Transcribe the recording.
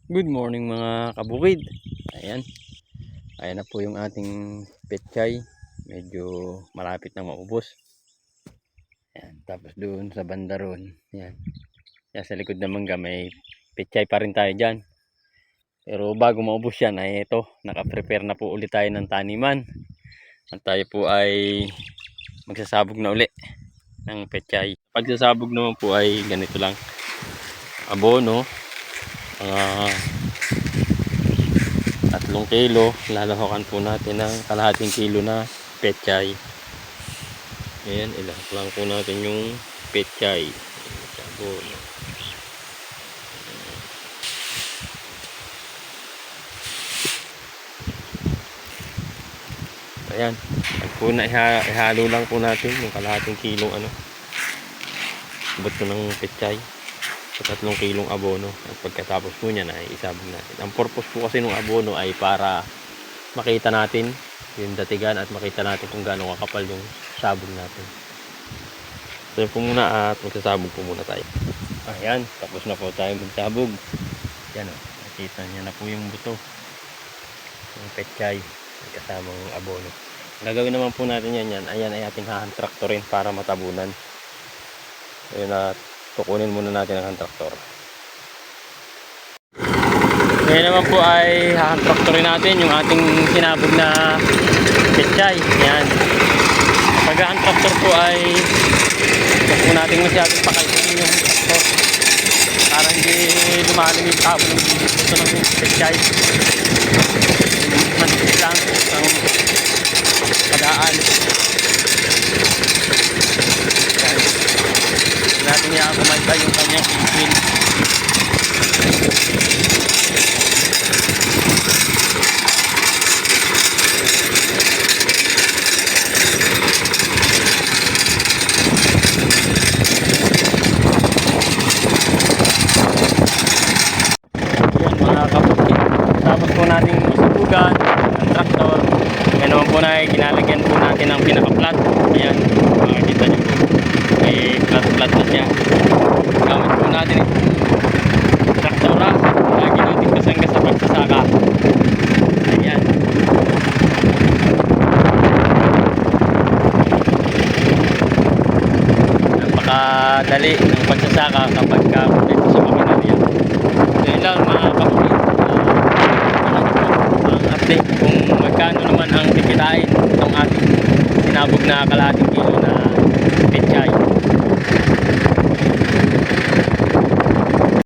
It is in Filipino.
Good morning mga kabukid. Ayan. Ayan na po yung ating petchay. Medyo malapit na maubos. Ayan. Tapos doon sa banda ron. Ayan. Yan sa likod ng mangga may petchay pa rin tayo dyan. Pero bago maubos yan ay ito. Naka-prepare na po ulit tayo ng taniman. At tayo po ay magsasabog na uli ng petchay. Pagsasabog naman po ay ganito lang. Abono. 3 kilo, lalahakan po natin ng kalahating kilo na petchay. Ayan, ilahak lang po natin yung petchay. Sabon. Ayan, ihalo lang po natin yung kalahating kilong bato ng petchay sa 3 kilong abono. At pagkatapos po niyan ay isabog natin. Ang purpose po kasi ng abono ay para makita natin yung datigan at makita natin kung gaano kakapal yung sabog natin. So po muna at magsasabog po muna tayo. Ayan, tapos na po tayo magsabog. Yan o, nakita niya na po yung buto yung petchay kasamang abono. Gagawin naman po natin yan. Ayan ay ating hand traktorin para matabunan. So yun na, tukunin muna natin ang hand traktor. Ngayon naman po ay hand traktorin natin yung ating sinabog na petchay. Yan. Pag hand traktor po ay huwag po natin masyadong pakalputin yung traktor para hindi lumalim yung tabo ng buto ng petchay. Manipis lang ang padaan. Natin niya kumaintay yung kanyang ipin. Yan mga kabukid. Tapos po natin masubugan ang traktor. Yan naman po na ginalagyan po natin ng pinaka-flat. Ayan, makikita nyo po. May flat na siya. Gamit po natin itong traktora. Lagi natin kasangga sa pagsasaka. Ayan. Napakadali ng pagsasaka kapag dito sa makinarya. So yun lang mga kapatid. Ang update kung magkano naman ang tikitain ng ating sinabog na kalahating kilo